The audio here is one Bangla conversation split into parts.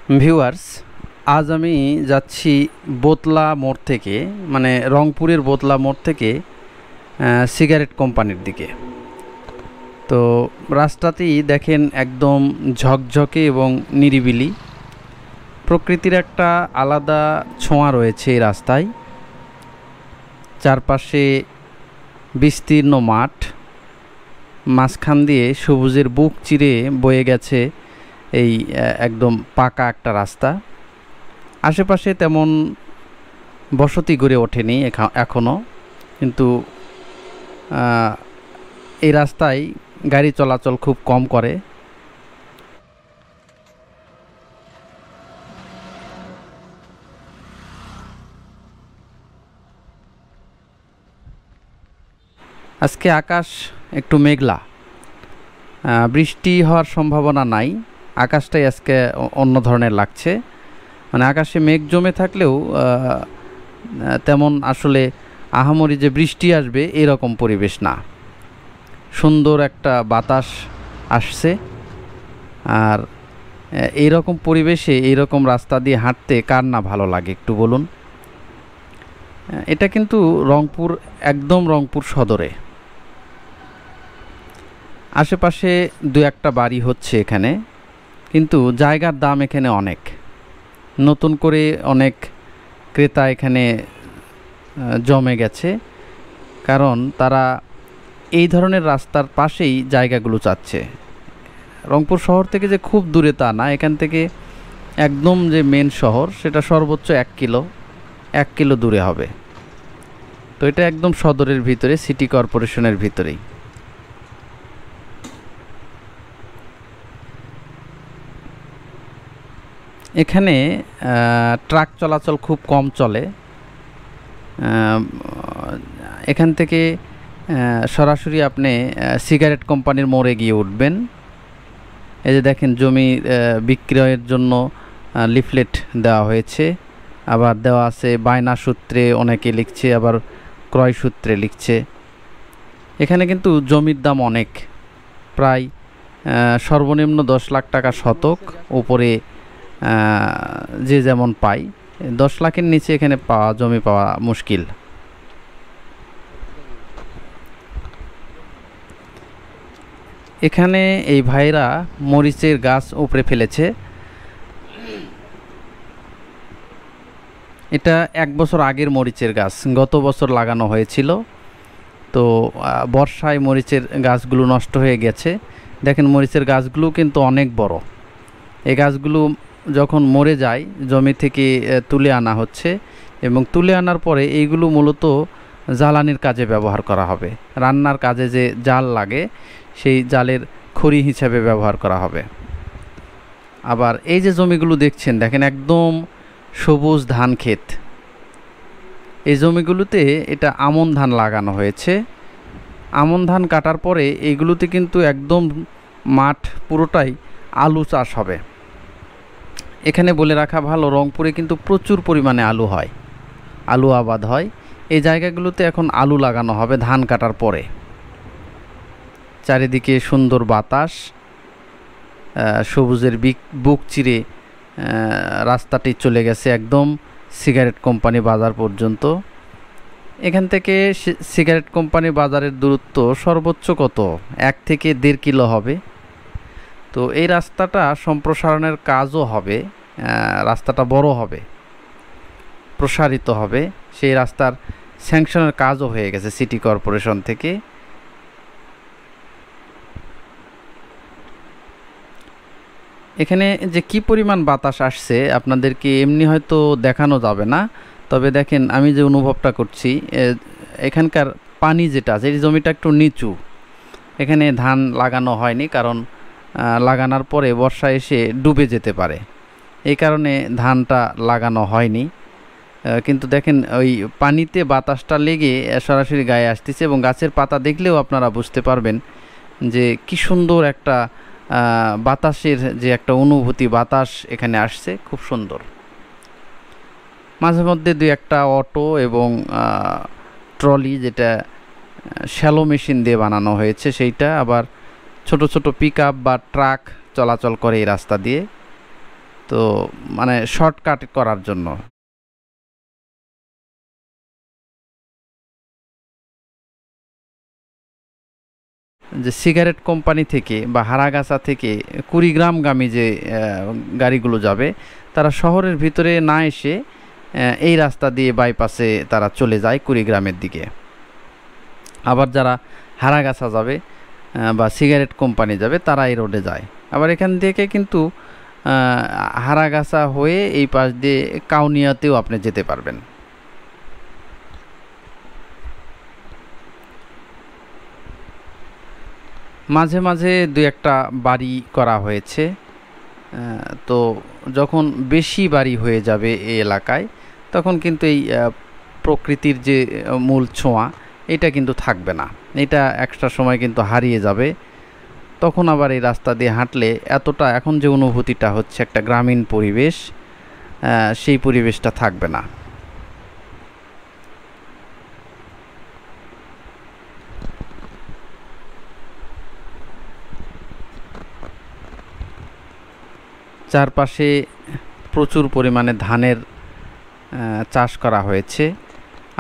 ভিউয়ার্স, আজ আমি যাচ্ছি বোতলা মোড় থেকে, মানে রংপুরের বোতলা মোড় থেকে সিগারেট কোম্পানির দিকে। তো রাস্তাতেই দেখেন একদম ঝকঝকে এবং নিরিবিলি, প্রকৃতির একটা আলাদা ছোঁয়া রয়েছে এই রাস্তায়। চারপাশে বিস্তীর্ণ মাঠ, মাঝখান দিয়ে সবুজের বুক চিরে বয়ে গেছে এই একদম পাকা একটা রাস্তা। আশেপাশে তেমন বসতি গড়ে ওঠেনি এখনও, কিন্তু এই রাস্তায় গাড়ি চলাচল খুব কম করে। আজকে আকাশ একটু মেঘলা, বৃষ্টি হওয়ার সম্ভাবনা নাই। আকাশটাই আজকে অন্য ধরনের লাগছে, মানে আকাশে মেঘ জমে থাকলেও তেমন আসলে আহামরি যে বৃষ্টি আসবে এরকম পরিবেশ না। সুন্দর একটা বাতাস আসছে, আর এইরকম পরিবেশে এইরকম রাস্তা দিয়ে হাঁটতে কার না ভালো লাগে একটু বলুন। এটা কিন্তু রংপুর, একদম রংপুর সদরে। আশেপাশে দু একটা বাড়ি হচ্ছে এখানে, কিন্তু জায়গার দাম এখানে অনেক। নতুন করে অনেক ক্রেতা এখানে জমে গেছে, কারণ তারা এই ধরনের রাস্তার পাশেই জায়গাগুলো চাচ্ছে। রংপুর শহর থেকে যে খুব দূরে তা না, এখান থেকে একদম যে মেন শহর সেটা সর্বোচ্চ 1 কিলো দূরে হবে। তো এটা একদম সদরের ভিতরে, সিটি কর্পোরেশনের ভিতরেই। এখানে ট্রাক চলাচল খুব কম চলে। এখান থেকে সরাসরি আপনি সিগারেট কোম্পানির মোড়ে গিয়ে উঠবেন। এই যে দেখেন জমি বিক্রয়ের জন্য লিফলেট দেওয়া হয়েছে, আবার দেওয়া আছে বায়না সূত্রে অনেকে লিখছে, আবার ক্রয় সূত্রে লিখছে। এখানে কিন্তু জমির দাম অনেক, প্রায় সর্বনিম্ন 10 লাখ টাকা শতক, উপরে যে যেমন পাই। 10 লাখের নিচে এখানে জমি পাওয়া মুশকিল। এখানে এই ভাইরা মরিচের গাছ উপড়ে ফেলেছে। এটা 1 বছর আগের মরিচের গাছ, গত বছর লাগানো হয়েছিল। তো বর্ষায় মরিচের গাছগুলো নষ্ট হয়ে গেছে। দেখেন মরিচের গাছগুলো কিন্তু অনেক বড়। এই গাছগুলো যখন মরে যায় জমি থেকে তুলে আনা হচ্ছে, এবং তুলে আনার পরে এইগুলো মূলত জ্বালানির কাজে ব্যবহার করা হবে। রান্নার কাজে যে জাল লাগে সেই জালের খড়ি হিসাবে ব্যবহার করা হবে। আবার এই যে জমিগুলো দেখছেন, দেখেন একদম সবুজ ধান ক্ষেত। এই জমিগুলোতে এটা আমন ধান লাগানো হয়েছে। আমন ধান কাটার পরে এইগুলোতে কিন্তু একদম মাঠ পুরোটাই আলু চাষ হবে। এখানে বলে রাখা ভালো, রংপুরে কিন্তু প্রচুর পরিমাণে আলু হয়, আলু আবাদ হয়। এই জায়গাগুলোতে এখন আলু লাগানো হবে ধান কাটার পরে। চারিদিকে সুন্দর বাতাস, সবুজের বুক চিরে রাস্তাটি চলে গেছে একদম সিগারেট কোম্পানি বাজার পর্যন্ত। এখান থেকে সিগারেট কোম্পানি বাজারের দূরত্ব সর্বোচ্চ কত, 1 থেকে 1.5 কিলো হবে। তো এই রাস্তাটা সম্প্রসারণের কাজও হবে, রাস্তাটা বড় হবে, প্রসারিত হবে। সেই রাস্তার স্যাংশনের কাজও হয়ে গেছে সিটি কর্পোরেশন থেকে। এখানে যে কি পরিমাণ বাতাস আসছে আপনাদেরকে এমনি হয়তো দেখানো যাবে না, তবে দেখেন আমি যে অনুভবটা করছি, এখানকার পানি যেটা আছে, এই জমিটা একটু নিচু। এখানে ধান লাগানো হয়নি, কারণ লাগানোর পরে বর্ষা এসে ডুবে যেতে পারে, এই কারণে ধানটা লাগানো হয়নি। কিন্তু দেখেন ওই পানিতে বাতাসটা লেগে সরাসরি গায়ে আসতেছে, এবং গাছের পাতা দেখলেও আপনারা বুঝতে পারবেন যে কি সুন্দর একটা বাতাসের যে একটা অনুভূতি, বাতাস এখানে আসছে খুব সুন্দর। মাঝে মধ্যে 2-1টা অটো এবং ট্রলি, যেটা শ্যালো মেশিন দিয়ে বানানো হয়েছে, সেইটা আবার ছোট ছোট পিকআপ বা ট্রাক চলাচল করে এই রাস্তা দিয়ে। তো মানে শর্টকাট করার জন্য। যে সিগারেট কোম্পানি থেকে বা হারাগাছা থেকে কুড়িগ্রামগামী যে গাড়িগুলো যাবে, তারা শহরের ভিতরে না এসে এই রাস্তা দিয়ে বাইপাসে তারা চলে যায় কুড়িগ্রামের দিকে। আবার যারা হারাগাছা যাবে বা সিগারেট কোম্পানি যাবে তারা এই রোডে যায়। আবার এখান থেকে কিন্তু হারাগাছা হয়ে এই পাশ দিয়ে কাউনিয়াতেও আপনি যেতে পারবেন। মাঝে মাঝে দুই একটা বাড়ি করা হয়েছে। তো যখন বেশি বাড়ি হয়ে যাবে এই এলাকায়, তখন কিন্তু এই প্রকৃতির যে মূল ছোঁয়া এটা কিন্তু থাকবে না, এটা একটা সময় কিন্তু হারিয়ে যাবে। তখন আবার এই রাস্তা দিয়ে হাঁটলে এতটা এখন যে অনুভূতিটা হচ্ছে একটা গ্রামীণ পরিবেশ, সেই পরিবেশটা থাকবে না। চারপাশে প্রচুর পরিমাণে ধানের চাষ করা হয়েছে।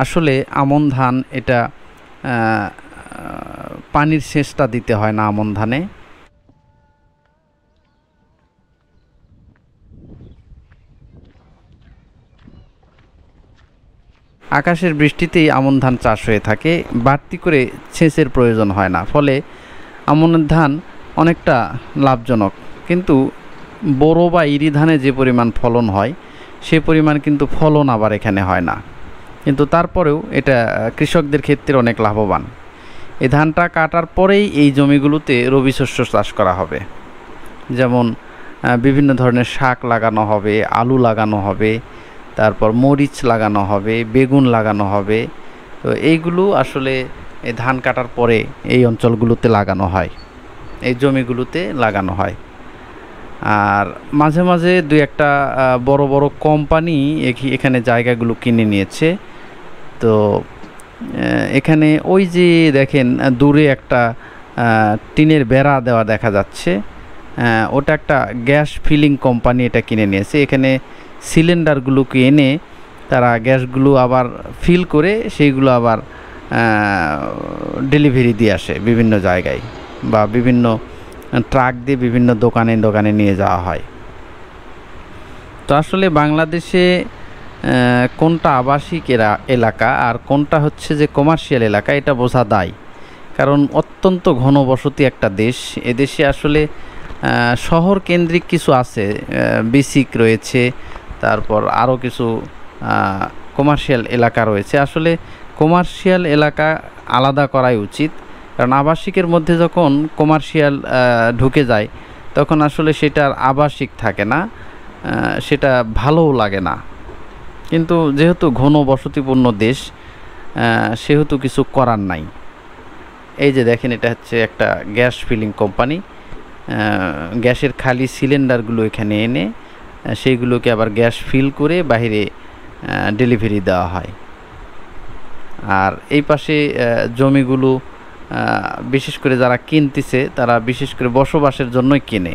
আসলে আমন ধান এটা পানির সেচটা দিতে হয় না আমন ধানে। আকাশের বৃষ্টিতেই আমন ধান চাষ হয়ে থাকে, বাড়তি করে সেচের প্রয়োজন হয় না, ফলে আমনের ধান অনেকটা লাভজনক। কিন্তু বোরো বা ইরি ধানে যে পরিমাণ ফলন হয় সে পরিমাণ কিন্তু ফলন আবার এখানে হয় না। কিন্তু তারপরেও এটা কৃষকদের ক্ষেত্রে অনেক লাভবান। এই ধানটা কাটার পরেই এই জমিগুলোতে রবি শস্য চাষ করা হবে, যেমন বিভিন্ন ধরনের শাক লাগানো হবে, আলু লাগানো হবে, তারপর মরিচ লাগানো হবে, বেগুন লাগানো হবে। তো এইগুলো আসলে এই ধান কাটার পরে এই অঞ্চলগুলোতে লাগানো হয়, এই জমিগুলোতে লাগানো হয়। আর মাঝে মাঝে দুই একটা বড় বড় কোম্পানি এখানে জায়গাগুলো কিনে নিয়েছে। তো এখানে ওই যে দেখেন দূরে একটা টিনের বেড়া দেওয়া দেখা যাচ্ছে, ওটা একটা গ্যাস ফিলিং কোম্পানি এটা কিনে নিয়েছে। এখানে সিলিন্ডারগুলোকে এনে তারা গ্যাসগুলো আবার ফিল করে সেইগুলো আবার ডেলিভারি দিয়ে আসে বিভিন্ন জায়গায়, বা বিভিন্ন ট্রাক দিয়ে বিভিন্ন দোকানে দোকানে নিয়ে যাওয়া হয়। তো আসলে বাংলাদেশে কোনটা আবাসিক এলাকা আর কোনটা হচ্ছে যে কমার্শিয়াল এলাকা এটা বোঝা দায়, কারণ অত্যন্ত ঘনবসতি একটা দেশ। এদেশে আসলে শহর কেন্দ্রিক কিছু আছে, বেসিক রয়েছে, তারপর আরও কিছু কমার্শিয়াল এলাকা রয়েছে। আসলে কমার্শিয়াল এলাকা আলাদা করাই উচিত, কারণ আবাসিকের মধ্যে যখন কমার্শিয়াল ঢুকে যায় তখন আসলে সেটার আবাসিক থাকে না, সেটা ভালোও লাগে না। কিন্তু যেহেতু ঘন বসতিপূর্ণ দেশ, সেহেতু কিছু করার নাই। এই যে দেখেন এটা হচ্ছে একটা গ্যাস ফিলিং কোম্পানি, গ্যাসের খালি সিলিন্ডারগুলো এখানে এনে সেইগুলোকে আবার গ্যাস ফিল করে বাইরে ডেলিভারি দেওয়া হয়। আর এই পাশে জমিগুলো বিশেষ করে যারা কিনতেছে তারা বিশেষ করে বসবাসের জন্যই কেনে।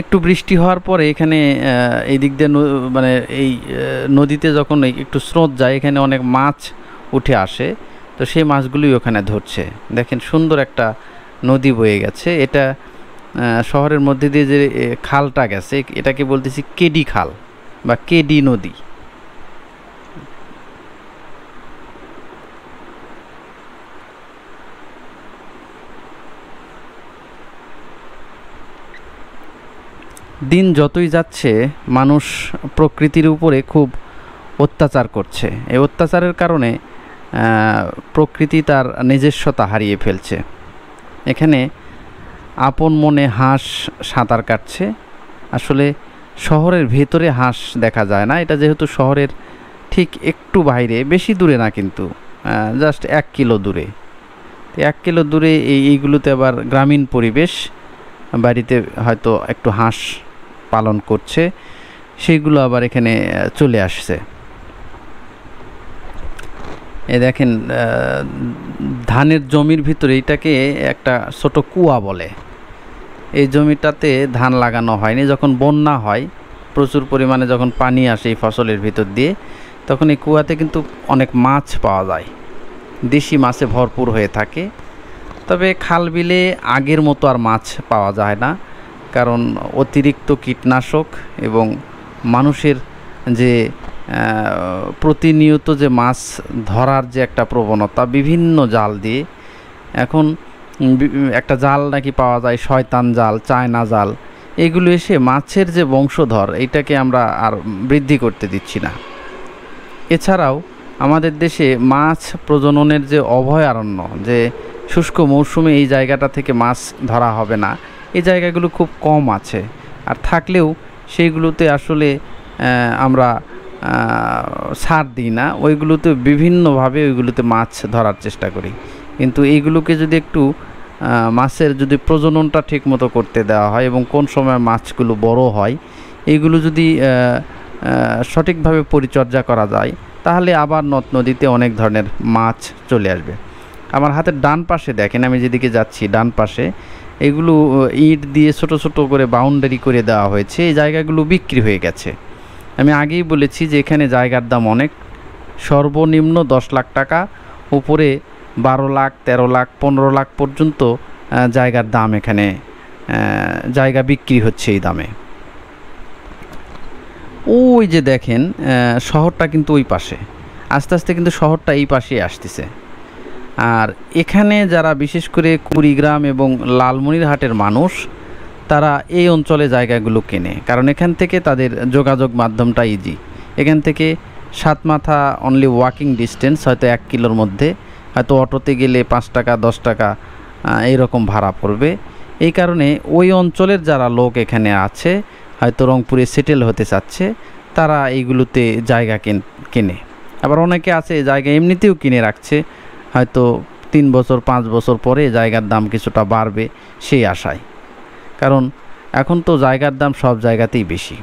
একটু বৃষ্টি হওয়ার পরে এখানে এই দিক দিয়ে মানে এই নদীতে যখন একটু স্রোত যায় এখানে অনেক মাছ উঠে আসে, তো সেই মাছগুলোই ওখানে ধরছে। দেখেন সুন্দর একটা নদী বয়ে গেছে, এটা শহরের মধ্যে দিয়ে যে খালটা গেছে এটাকে বলতেছি কেডি খাল বা কেডি নদী। দিন যতই যাচ্ছে মানুষ প্রকৃতির উপরে খুব অত্যাচার করছে। এই অত্যাচারের কারণে প্রকৃতি তার নিজস্বতা হারিয়ে ফেলছে। এখানে আপন মনে হাঁস সাঁতার কাটছে। আসলে শহরের ভেতরে হাঁস দেখা যায় না, এটা যেহেতু শহরের ঠিক একটু বাইরে, বেশি দূরে না কিন্তু জাস্ট 1 কিলো দূরে। 1 কিলো দূরে এইগুলোতে আবার গ্রামীণ পরিবেশ, বাড়িতে হয়তো একটু হাঁস পালন করছে, সেইগুলো আবার এখানে চলে আসছে। এ দেখেন ধানের জমির ভিতরে এটাকে একটা ছোট কুয়া বলে, এই জমিটাতে ধান লাগানো হয়নি। যখন বন্যা হয়, প্রচুর পরিমাণে যখন পানি আসে এই ফসলের ভিতর দিয়ে, তখন এই কুয়াতে কিন্তু অনেক মাছ পাওয়া যায়, দেশি মাছে ভরপুর হয়ে থাকে। তবে খাল বিলে আগের মতো আর মাছ পাওয়া যায় না, কারণ অতিরিক্ত কীটনাশক এবং মানুষের যে প্রতিনিয়ত যে মাছ ধরার যে একটা প্রবণতা, বিভিন্ন জাল দিয়ে, এখন একটা জাল নাকি পাওয়া যায় শয়তান জাল, চায়না জাল, এগুলো এসে মাছের যে বংশধর এইটাকে আমরা আর বৃদ্ধি করতে দিচ্ছি না। এছাড়াও আমাদের দেশে মাছ প্রজননের যে অভয়ারণ্য, যে শুষ্ক মৌসুমে এই জায়গাটা থেকে মাছ ধরা হবে না, এই জায়গাগুলো খুব কম আছে। আর থাকলেও সেইগুলোতে আসলে আমরা ছাড় দিই না, ওইগুলোতে বিভিন্নভাবে ওইগুলোতে মাছ ধরার চেষ্টা করি। কিন্তু এইগুলোকে যদি একটু মাছের যদি প্রজননটা ঠিকমতো করতে দেওয়া হয় এবং কোন সময় মাছগুলো বড় হয়, এইগুলো যদি সঠিকভাবে পরিচর্যা করা যায়, তাহলে আবার নদ নদীতে অনেক ধরনের মাছ চলে আসবে। আমার হাতের ডান পাশে দেখেন, আমি যেদিকে যাচ্ছি ডান পাশে, এগুলো ইট দিয়ে ছোট ছোট করে বাউন্ডারি করে দেওয়া হয়েছে। এই জায়গাগুলো বিক্রি হয়ে গেছে। আমি আগেই বলেছি যে এখানে জায়গার দাম অনেক, সর্বনিম্ন 10 লাখ টাকা, উপরে 12 লাখ, 13 লাখ, 15 লাখ পর্যন্ত জায়গার দাম। এখানে জায়গা বিক্রি হচ্ছে এই দামে। ওই যে দেখেন শহরটা কিন্তু ওই পাশে, আস্তে আস্তে কিন্তু শহরটা এই পাশে আসতেছে। আর এখানে যারা বিশেষ করে কুড়িগ্রাম এবং লালমনিরহাটের মানুষ, তারা এই অঞ্চলে জায়গাগুলো কেনে, কারণ এখান থেকে তাদের যোগাযোগ মাধ্যমটা ইজি। এখান থেকে সাতমাথা অনলি ওয়াকিং ডিস্টেন্স, হয়তো 1 কিলোর মধ্যে, হয়তো অটোতে গেলে 5 টাকা 10 টাকা এইরকম ভাড়া পড়বে। এই কারণে ওই অঞ্চলের যারা লোক এখানে আছে, হয়তো রংপুরে সেটেল হতে চাচ্ছে, তারা এইগুলোতে জায়গা কেনে। আবার অনেকে আছে জায়গা এমনিতেও কিনে রাখছে, হয়তো 3 বছর 5 বছর পরে জায়গার দাম কিছুটা বাড়বে সেই আশায়, কারণ এখন তো জায়গার দাম সব জায়গাতেই বেশি।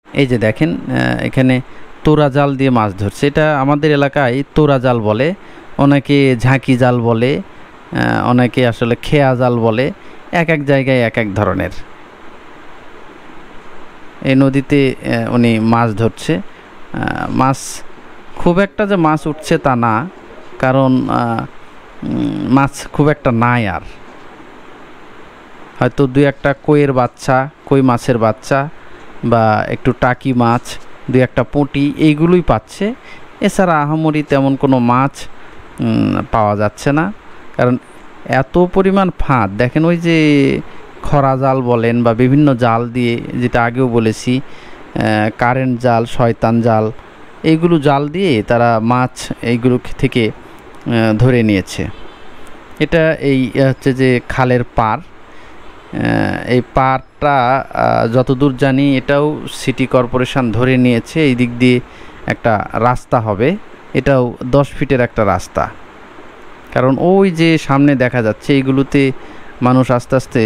এই যে দেখেন এখানে তোরা জাল দিয়ে মাছ ধরছে। এটা আমাদের এলাকায় তোরা জাল বলে, অনেকে ঝাঁকি জাল বলে, অনেকে আসলে খেয়া জাল বলে, এক এক জায়গায় এক এক ধরনের। এই নদীতে উনি মাছ ধরছে। মাছ খুব একটা যে মাছ উঠছে তা না, কারণ মাছ খুব একটা নাই। আর হয়তো 2-1টা কইয়ের বাচ্চা, কই মাছের বাচ্চা, বা একটু টাকি মাছ, 2-1টা পুঁটি, এইগুলোই পাচ্ছে। এছাড়া আহামরি তেমন কোনো মাছ পাওয়া যাচ্ছে না, কারণ এত পরিমাণ ফাঁদ। দেখেন ওই যে খরা জাল বলেন বা বিভিন্ন জাল দিয়ে, যেটা আগেও বলেছি, কারেন্ট জাল, শয়তান জাল, এইগুলো জাল দিয়ে তারা মাছ এইগুলো থেকে ধরে নিয়েছে। এটা এই হচ্ছে যে খালের পার। এই পারটা যতদূর জানি এটাও সিটি কর্পোরেশন ধরে নিয়েছে। এই দিক দিয়ে একটা রাস্তা হবে, এটাও 10 ফিটের একটা রাস্তা। কারণ ওই যে সামনে দেখা যাচ্ছে, এইগুলোতে মানুষ আস্তে আস্তে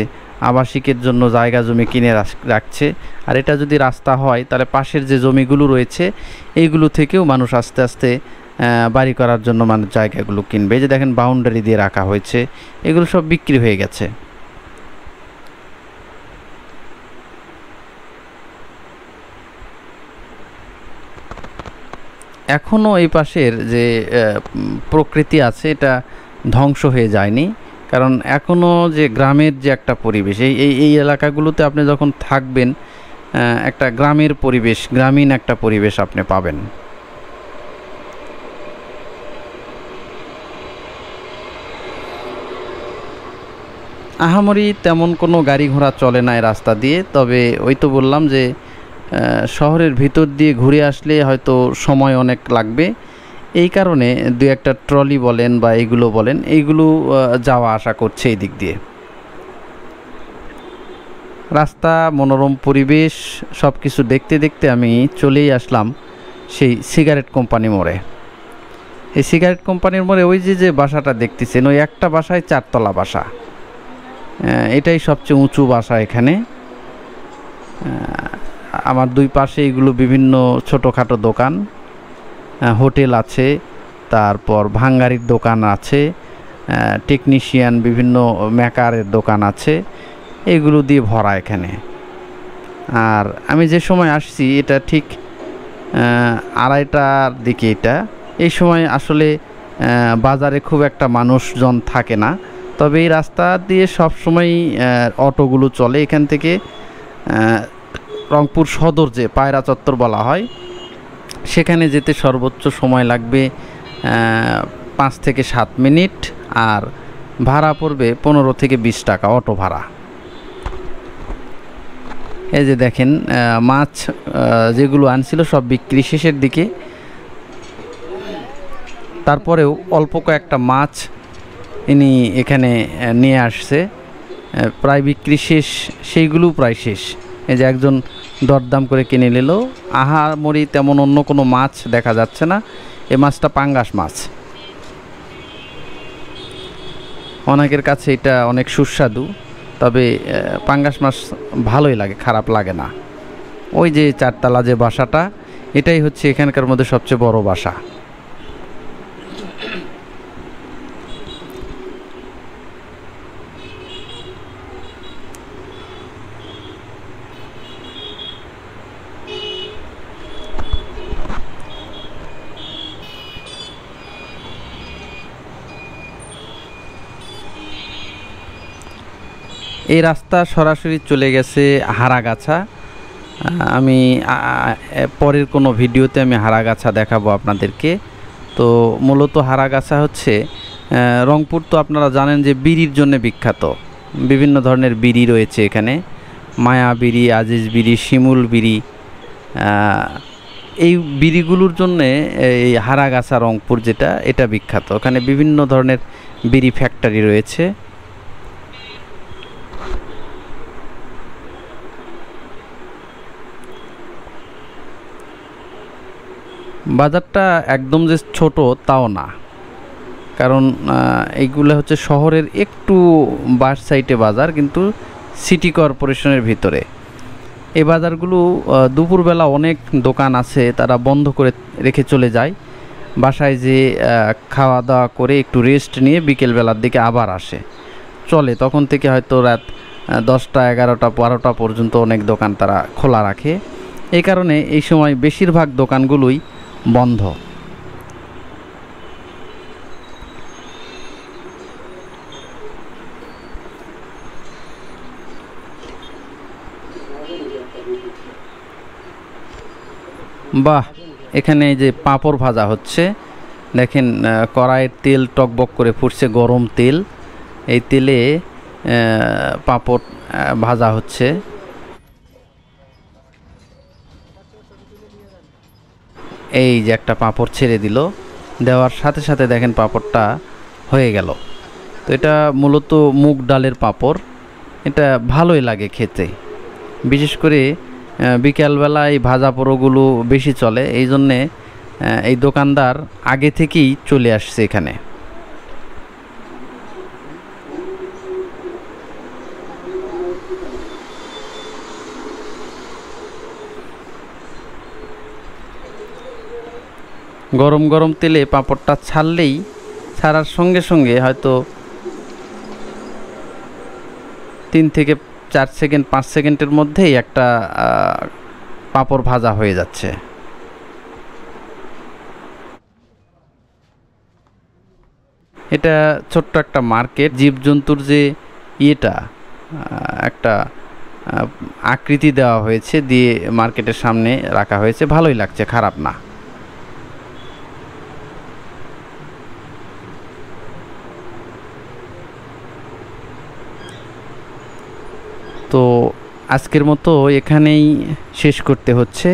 আবাসিকের জন্য জায়গা জমি কিনে রাখছে। আর এটা যদি রাস্তা হয়, তাহলে পাশের যে জমিগুলো রয়েছে এইগুলো থেকেও মানুষ আস্তে আস্তে বাড়ি করার জন্য মানুষ জায়গাগুলো কিনবে। এই যে দেখেন বাউন্ডারি দিয়ে রাখা হয়েছে, এগুলো সব বিক্রি হয়ে গেছে। এখনও এই পাশের যে প্রকৃতি আছে, এটা ধ্বংস হয়ে যায়নি, কারণ এখনও যে গ্রামের যে একটা পরিবেশ, এই এলাকাগুলোতে আপনি যখন থাকবেন, একটা গ্রামের পরিবেশ, গ্রামীণ একটা পরিবেশ আপনি পাবেন। আহামরি তেমন কোনো গাড়ি ঘোড়া চলে না এই রাস্তা দিয়ে। তবে ওই তো বললাম যে শহরের ভিতর দিয়ে ঘুরে আসলে হয়তো সময় অনেক লাগবে, এই কারণে 2-1টা ট্রলি বলেন বা এইগুলো বলেন, এইগুলো যাওয়া আসা করছে এই দিক দিয়ে। রাস্তা, মনোরম পরিবেশ, সব কিছু দেখতে দেখতে আমি চলেই আসলাম সেই সিগারেট কোম্পানি মোড়ে। এই সিগারেট কোম্পানির মোড়ে ওই যে বাসাটা দেখতেছেন, ওই একটা বাসায় 4 তলা বাসা, এটাই সবচেয়ে উঁচু বাসা এখানে। আমার দুই পাশে এগুলো বিভিন্ন ছোটোখাটো দোকান, হোটেল আছে, তারপর ভাঙ্গারির দোকান আছে, টেকনিশিয়ান বিভিন্ন মেকারের দোকান আছে, এগুলো দিয়ে ভরা এখানে। আর আমি যে সময় আসছি এটা ঠিক 2:30টার দিকে। এই সময় আসলে বাজারে খুব একটা মানুষজন থাকে না, তবে এই রাস্তা দিয়ে সবসময় অটোগুলো চলে। এখান থেকে রংপুর সদর যে পায়রা চত্বর বলা হয়, সেখানে যেতে সর্বোচ্চ সময় লাগবে 5 থেকে 7 মিনিট, আর ভাড়া পড়বে 15 থেকে 20 টাকা অটো ভাড়া। এই যে দেখেন মাছ যেগুলো আনছিল সব বিক্রি শেষের দিকে, তারপরেও অল্প কয়েকটা মাছ ইনি এখানে নিয়ে আসছে, প্রায় বিক্রি শেষ, সেইগুলো প্রায় শেষ। এই যে একজন দরদাম করে কিনে নিল। আহামরি তেমন অন্য কোনো মাছ দেখা যাচ্ছে না। এই মাছটা পাঙ্গাস মাছ, অনেকের কাছে এটা অনেক সুস্বাদু, তবে পাঙ্গাস মাছ ভালোই লাগে, খারাপ লাগে না। ওই যে 4তলা যে বাসাটা, এটাই হচ্ছে এখানকার মধ্যে সবচেয়ে বড় বাসা। এই রাস্তা সরাসরি চলে গেছে হারাগাছা। আমি পরের কোনো ভিডিওতে আমি হারাগাছা দেখাবো আপনাদেরকে। তো মূলত হারাগাছা হচ্ছে রংপুর, তো আপনারা জানেন যে বিড়ির জন্য বিখ্যাত। বিভিন্ন ধরনের বিড়ি রয়েছে এখানে, মায়া বিড়ি, আজিজ বিড়ি, শিমুল বিড়ি। এই বিড়িগুলোর জন্যে এই হারাগাছা রংপুর যেটা, এটা বিখ্যাত। ওখানে বিভিন্ন ধরনের বিড়ি ফ্যাক্টরি রয়েছে। বাজারটা একদম যে ছোট তাও না, কারণ এইগুলো হচ্ছে শহরের একটু বাস সাইডে বাজার, কিন্তু সিটি কর্পোরেশনের ভিতরে। এই বাজারগুলো দুপুরবেলা অনেক দোকান আছে, তারা বন্ধ করে রেখে চলে যায়, বাসায় যে খাওয়া দাওয়া করে একটু রেস্ট নিয়ে বিকেলবেলার দিকে আবার আসে, চলে। তখন থেকে হয়তো রাত 10টা, 11টা, 12টা পর্যন্ত অনেক দোকান তারা খোলা রাখে। এই কারণে এই সময় বেশিরভাগ দোকানগুলোই বন্ধ। বাহ, এখানে এই যে পাঁপড় ভাজা হচ্ছে, দেখেন কড়াইয়ের তেল টকবক করে ফুটছে, গরম তেল। এই তেলে পাঁপড় ভাজা হচ্ছে। এই যে একটা পাঁপড় ছেড়ে দিল, দেওয়ার সাথে সাথে দেখেন পাঁপড়টা হয়ে গেল। তো এটা মূলত মুগ ডালের পাঁপড়, এটা ভালোই লাগে খেতে। বিশেষ করে বিকেলবেলা এই ভাজা পোড়োগুলো বেশি চলে, এই জন্যে এই দোকানদার আগে থেকেই চলে আসছে এখানে। গরম গরম তেলে পাঁপড়টা ছাড়লেই, ছাড়ার সঙ্গে সঙ্গে হয়তো 3 থেকে 4 সেকেন্ড, 5 সেকেন্ডের মধ্যেই একটা পাঁপড় ভাজা হয়ে যাচ্ছে। এটা ছোট্ট একটা মার্কেট, জীবজন্তুর যে ইয়েটা একটা আকৃতি দেওয়া হয়েছে, দিয়ে মার্কেটের সামনে রাখা হয়েছে, ভালোই লাগছে, খারাপ না। তো আজকের মতো এখানেই শেষ করতে হচ্ছে।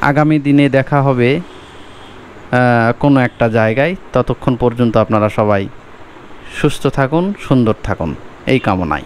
আগামী দিনে দেখা হবে কোনো একটা জায়গায়। ততক্ষণ পর্যন্ত আপনারা সবাই সুস্থ থাকুন, সুন্দর থাকুন, এই কামনায়।